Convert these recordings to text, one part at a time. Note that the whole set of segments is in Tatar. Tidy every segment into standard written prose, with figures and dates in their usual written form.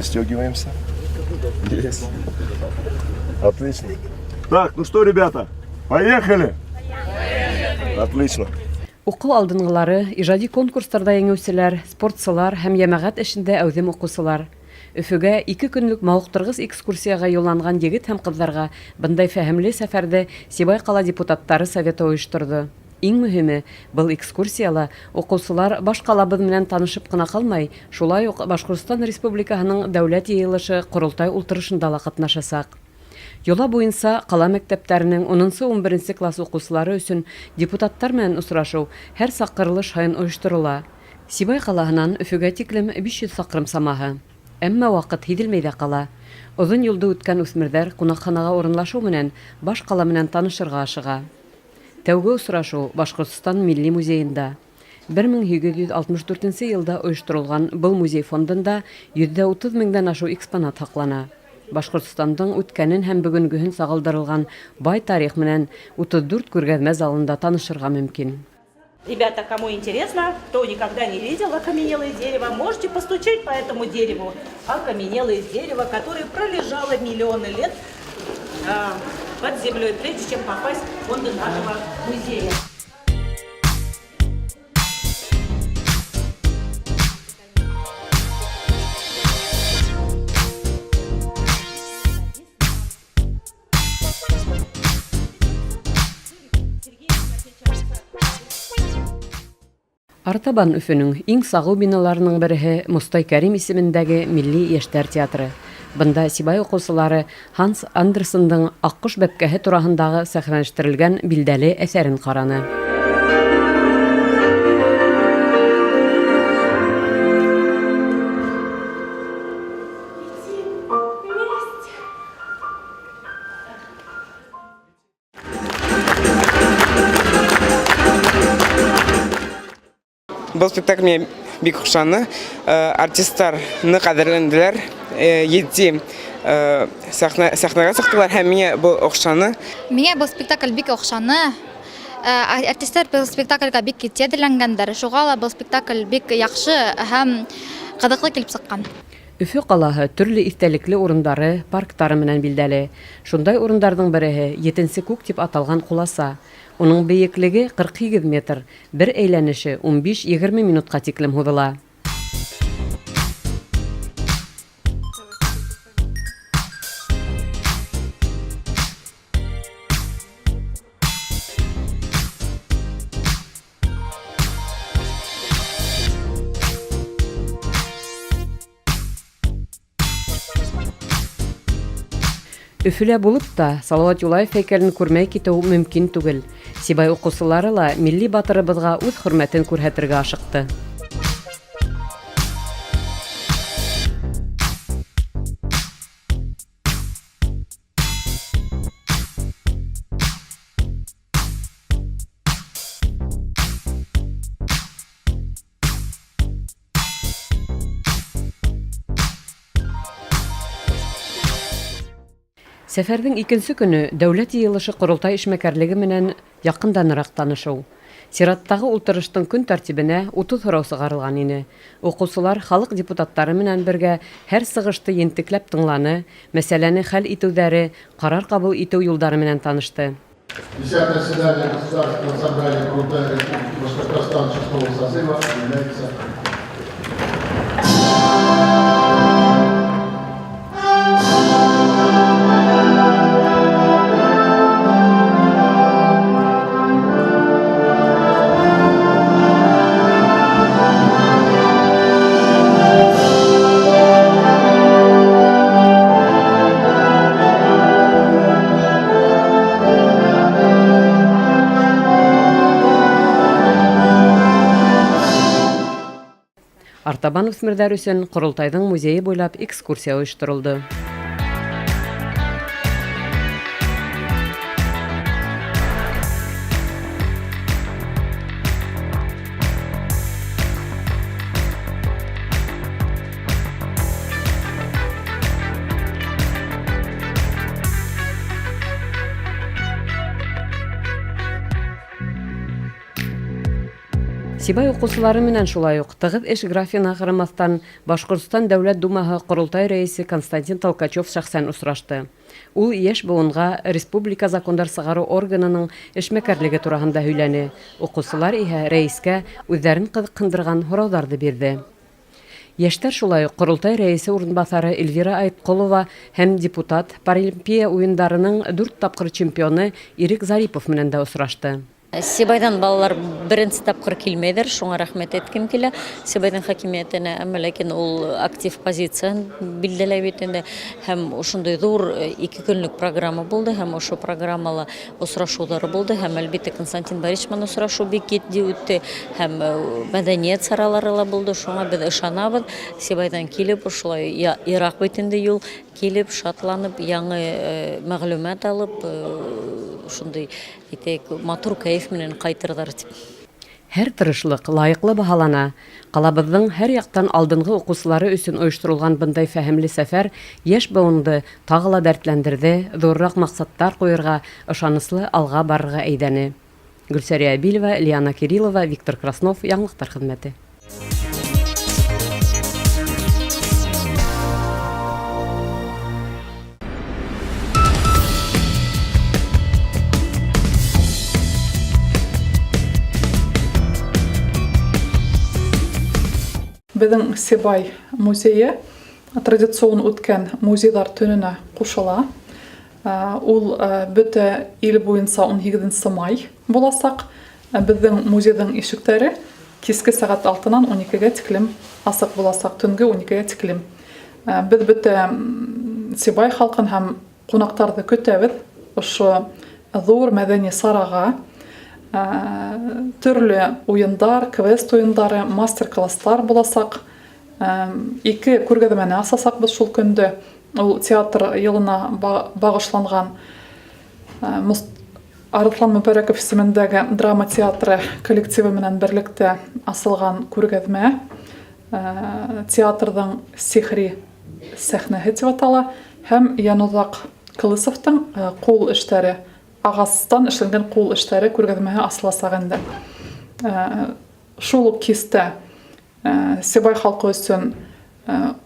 Пристегиваемся. Есть. Отлично. Так, ну что, ребята, поехали? Отлично. Укыл алдынгылары, ижади конкурстарда еңеүселәр, спортсылар һәм йәмәгать эшендә әүҙем уҡыусылар. Өфөгә 2 көнлөк мауыҡтырғыс экскурсияға юлланған егет һәм ҡыҙҙарға бындай фәһемле сәфәрҙе Сибай ҡала депутаттары советы ойошторҙо. Иң мөһиме, был экскурсияла уҡыусылар баш ҡалабыҙ менән танышып ҡына ҡалмай, шулай уҡ Башҡортостан Республикаһының дәүләт йыйылышы ҡоролтай ултырышында ла ҡатнашасаҡ. Йола буйынса ҡала мәктәптәренең 10-11 класс уҡыусылары өсөн депутаттар менән осрашыу һәр саҡ ҡырылыш һайын ойошторола. Сибай ҡалаһынан Өфөгә тиклем 500 саҡрым самаһы. Әммә ваҡыт һиҙелмәй ҙә ҡала. Оҙон юлды үткән үҫмерҙәр ҡунаҡханаға урынлашыу менән баш ҡала менән танышырға ашыға. Тәүге осрашыу Башҡортостан Милли музейында. 1864 йылда ойошторолған был музей фондында 130 меңдән ашыу экспонат һаҡлана. Башҡортостандың үткәнен һәм бөгөнгөһөн сағылдырылған бай тарих менән 34 күргәҙмә залында танышырға мөмкин. Ребята, кому интересно, кто никогда не видел окаменелое дерево, можете постучать по этому дереву. Окаменелое дерево, которое пролежало миллионы лет под землей, прежде чем попасть в фонды нашего музея. Артабан Өфөнөң иң сағыу биналарының береһе Мостай Кәрим исемендәге Милли йәштәр театры. Бында Сибай уҡыусылары Ханс Андерсендың «Аҡҡош бәпкәһе» тураһындағы сәхнәләштерелгән билдәле әҫәрен ҡараны. Был спектакль мне бик оҡшаны. Артисттарны ҡәҙерләнделәр. Етди сәхнәгә сыҡтылар һәм миңә был оҡшаны. Миңә был спектакль бик оҡшаны. Артисттар был спектаклгә бик тәҙерләнгәндәр. Шуға ла был спектакль бик яҡшы һәм ҡыҙыҡлы килеп сыҡҡан. Өфө ҡалаһы төрлө иҫтәлекле урындары, парктары менән билдәле. Шундай урындарҙың береһе 7-нсе күк тип аталған ҡуласа. Уның бейеклеге 48 метр, бер әйләнеше 15-20 минутҡа тиклем һуҙыла. Өфөлә булып та Салауат Юлаев һәйкәлен күрмәй китеү мөмкин түгел. Сибай уҡыусылары ла милли батырыбыҙға үҙ хөрмәтен күрһәтергә ашыҡты. Сәфәрҙең икенсе көнө дәүләт йыйылышы ҡоролтай эшмәкәрлеге менән яҡынданыраҡ танышыу. Сираттағы ултырыштың көн тәртибенә 30 һорау сығарылған ине. Уҡыусылар халыҡ депутаттары менән бергә һәр сығышты ентекләп тыңланы, мәсьәләне хәл итеүҙәре, ҡарар ҡабул итеү юлдары менән танышты. 10-е заседание Государственного собрания Крупной Республики Башкортостан 6-го созыва является... Артабан үҫмерҙәр өсөн ҡоролтайҙың музейы буйлап экскурсия ойошторолдо. Сибай укучылары менән шулай ук тыгыз эш графигына карамастан Башкортстан Дәүләт Думаһы Корултай рәисе Константин Толкачев шәхсән осрашты. Ул яшь буынга республика закондар сыгару органының эшмәкәрлеге турында һөйләне. Укучылар иһә рәискә үзләрен кызыксындырган һорауларны бирде. Яшьтәр шулай ук Корултай рәисе урынбасары Эльвира Айтколова һәм депутат Паралимпия уеннарының 4 тапкыр чемпионы Ирек Зарипов менән дә осрашты. Сибайдан балалар беренче тапкыр килмәйдер, шуңа рәхмәт әйткем килә. Сибайдан хакимиятенә, әмма ләкин ул актив позициян билдәләп бит инде һәм ошондый зур 2 көнлек программа булды һәм ошо программала осрашулар булды һәм әлбәттә Константин Борисович осрашу бик җитди үтте һәм мәдәният саралары ла булды. Шуңа без ышанабыз, Сибайдан килеп ошолай ерак бит инде юл килеп шатланып, яңа мәгълүмат алып, шундый матур кайф менән кайтырдар дип. Һәр тырышлык лайыклы баһалана. Калабызның һәр яктан алдынгы укучылары өчен оештырылган бындай фәһемле сәфәр яшь буынды тагы ла дәртләндерде, зуррак максаттар куярга, ышаныслы алга барырга әйдәне. Гөлсәрия Абилова, Лиана Кириллова, Виктор Краснов, Яңлыктар хезмәте. Безнең Сибай музее традицион үткән музейлар төненә кушыла. Ул бөтә ил буенча 18 май буласак. Безнең музейның ишекләре киске сәгать 6-нан 12-гә тиклем асык буласак, төнге 12-гә тиклем. Без бөтә Сибай халкын һәм кунактарны көтәбез. Ошо зур мәдәни сарага төрле уендар, квест уендары, мастер-класслар буласак. 2 күргәзмәне асасак без шул көндә. Ул театр елына багышланган Арыслан Мөбәрәков исемендәге драма театры коллективы менән берлектә асылган күргәзмә. Театрның сихри сәхнәһе дип атала һәм Янузак Кылысовтың кул эшләре, агастан эшләнгән кул эшләре күргәзмәһе асыласак инде. Шул ук кистә Сибай халкы өчен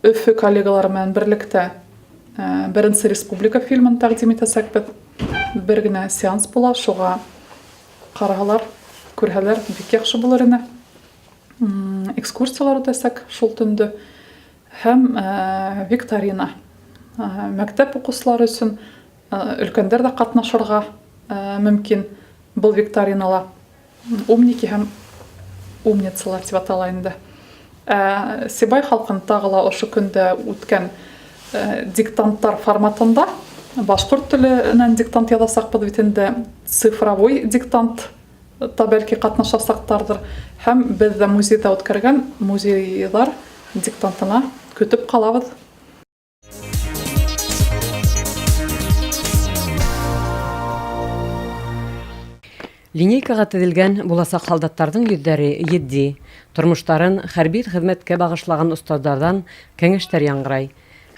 Өфө коллегалары менән берлектә Беренче республика фильмын тәкъдим итәсәк, бер генә сеанс була, шуга караһалар, күрһәләр, бик яхшы булыр иде. Экскурсиялар үтәсәк шул төндә һәм викторина. Мәктәп укучылары өчен өлкәннәр дә катнашырга мөмкин был викторинала. Умники һәм умницалар дип атала инде. Сибай халкын тагыла ошо көндә үткән диктанттар форматында башкорт теленнән диктант язасакбыз бит инде, цифровой диктант та бәлки катнашасактардыр һәм без дә музейда үткәргән музейлар диктантына көтеп калабыз. Линейкага тезелгән буласак солдаттарның йөзләре йедди. Тормыштарын хәрби хезмәткә багышлаган остазлардан кәңәшләр яңгырай.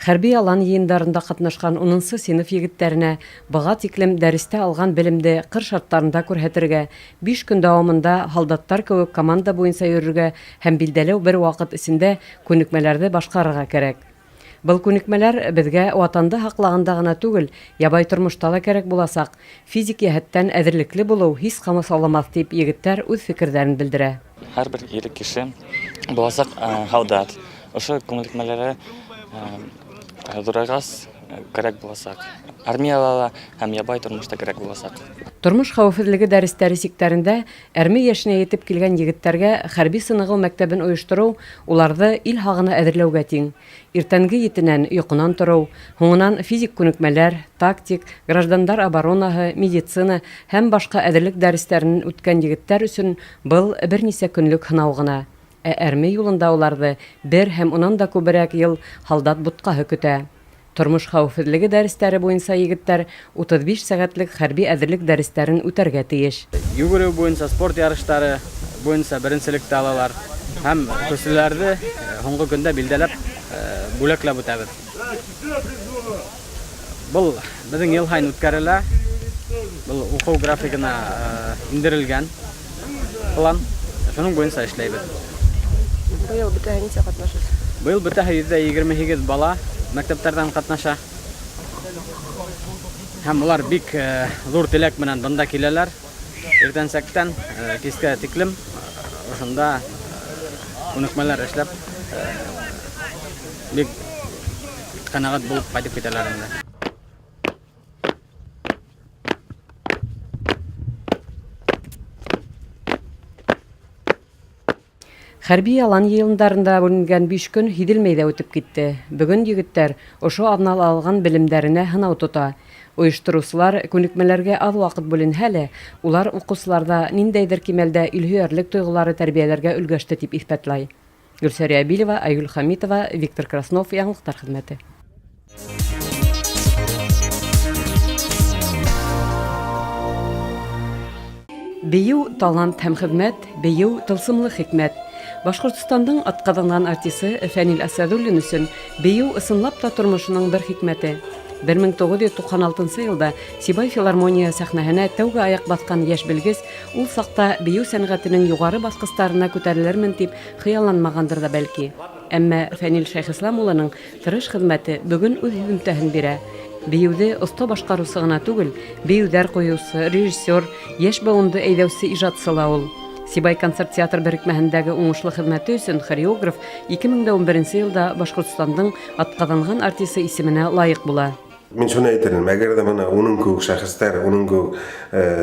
Хәрби алан йыеннарында катнашкан 10-нчы сыйныф егетләренә быга тиклем дәрестә алган белемде кыр шартларында күрһәтергә, 5 көн дәвамында солдаттар кебек команда буенча йөрергә һәм билдәләү бер вакыт исендә күнекмәләрне башкарырга кирәк. Был күнекмәләр безгә ватанды хаклаганда гына түгел, ябай тормышта да кирәк буласак, физик яһәттән әзерлекле булу һис камасауламас дип егетләр үз фикерләрен белдерә. Һәрбер ир кеше буласак солдат. Ошо күнекмәләре дурагас кирәк буласак. Армиялала һәм ябай тормышта кирәк буласак. Тормыш хәвефсезлеге дәресләре сектарында әрме яшенә yetib килгән егетләргә хәрби сыныгы мәктәбен оештыру, уларны ил хагына әзерләүгә тиң. Иртәнге етеннән йокунан тору, һуңыннан физик күнекмәләр, тактик, граждандар оборонаһы, медицина һәм башка әзерлек дәресләрен үткән егетләр өчен был бернисә көнлек һынау гына. Әрме юлында уларны 1 һәм уннан да күбрәк ел солдат буткаһы көтә. Тормыш хәвефсезлеге дәресләре буенча егетләр 35 сәгатьлек хәрби әзерлек дәресләрен үтәргә тиеш. Йөгерү буенча спорт ярышлары буенча беренчелекне алалар һәм көчләрне һоңгы көндә билдәләп бүләкләп үтәбез. Бұл безнең ел һайын үткәрелә. Бұл уку графигына индерелгән план. шуның буенча эшләйбез. Быел бөтәһе 128 бала мәктәптәрдән катнаша. Һәм улар бик зур теләк менән бында киләләр. Иртәнсәктән кискә тиклем ошонда күнекмәләр эшләп бик канагат булып кайтып китәләр инде. Хәрби алан йыелындарында бүленгән 5 көн һиделмәй дә үтеп китте. Бүген егетләр ошо арналы алган белемнәренә һынау тота. Оештыручылар күнекмәләргә аз вакыт бүленһә лә, улар укучыларда ниндәйдер кимәлдә илһөярлек тойгылары тәрбияләргә өлгәште дип исбатлай. Гөлсәрия Билева, Айгөл Хамитова, Виктор Краснов, яңлыктар хезмәте. Бейеу талант һәм хезмәт, бейеу тылсымлы хикмәт. Башкортстандың атказанган артисты Фәнил Асадуллин өчен бейеу ысынлап та тормышының бер хикмәте. 1996 елда Сибай филармония сәхнәһенә тәүге аяк баскан яшь белгес ул сакта бейеу сәнгатенең югары баскычларына күтәрелермен дип хыялланмагандыр да бәлки. Әмма Фәнил Шәйхислам улының тырыш хезмәте бүген үз һөҗүмтәһен бирә. Бейеуде оста башкарусы гына түгел, бейеүдәр куюсы, режиссер, яшь бауынды әйдәүсе иҗатчысы ла ул. Сибай концерт театр берекмәһендәге уңышлы хезмәте өчен хореограф 2011 елда Башкортстандың атказанган артисты исеменә лаек була. Мен шуны әйтермен, әгәр дә моны уның күк шәхестәр, уның күк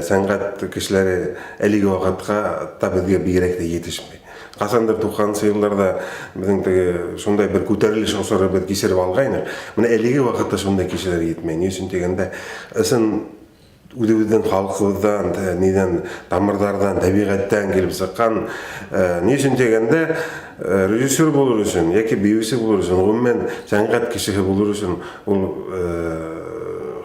сәнгать кешеләре әлеге вакытка та безгә бигрәк тә җитешми. Касандыр 90 елларда безнең теге шундай бер күтәрелеш осыры бер кисереп алгайны. Менә әлеге вакытта шундай кешеләр җитмәй. Ни өчен дигәндә, ысын үдебездән халкыбыздан, нидән, тамырлардан, табигатьтән килеп чыккан, ни өчен дигәндә, режиссер булыр өчен, яки бейеүче булыр өчен, гомумән сәнгать кешеһе булыр өчен ул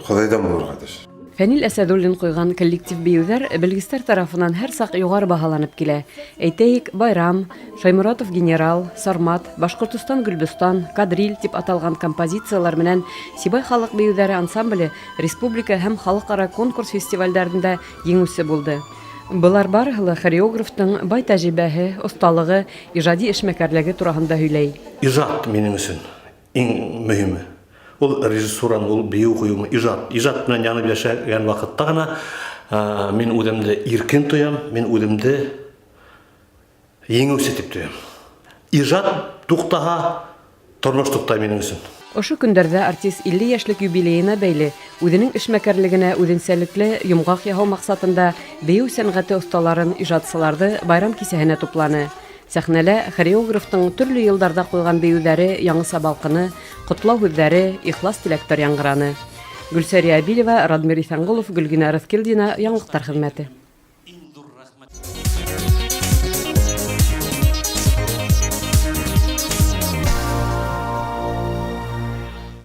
Худайдан булырга тиеш. Фәнил Асадуллин куйган коллектив бейеүләр белгечләр тарафынан һәр сак югары баһаланып килә. Әйтәйек, Байрам, Шаймуратов генерал, Сармат, Башкортстан Гөлбөстан, Кадриль дип аталган композициялар менән Сибай халык бейеүләре ансамбле республика һәм халыкара конкурс фестивальләрендә җиңүче булды. Булар барыһы хореографтың бай тәҗрибәһе, осталыгы, иҗади эшмәкәрлеге турында һөйләй. Иҗат минем өчен иң мөһиме. Ул режиссуран, ул бейеү куюы, иҗат. Иҗат менән янып яшәгән вакытта гына мин үдемдә иркен тоям, мин үдемдә еңүче дип тоям. Иҗат туктага, тормыш туктай минем өчен. Ошо көндәрдә артист 50 яшьлек юбилеена бәйле үзенең эшмәкәрлегенә үзенчәлекле йомгак яһау максатында бейеү сәнгате осталарын, иҗатчыларды байрам кисәһенә тупланы. Сәхнәлә хореографтың төрле елларда куйган бейеүләре, яңгыса балкыны, котлау һүзләре, ихлас теләктәр яңгыраны. Гөлсәрия Билева, Радмир Исәнгулов, Гөлгинә Рыскелдина, яңлыктар хезмәте.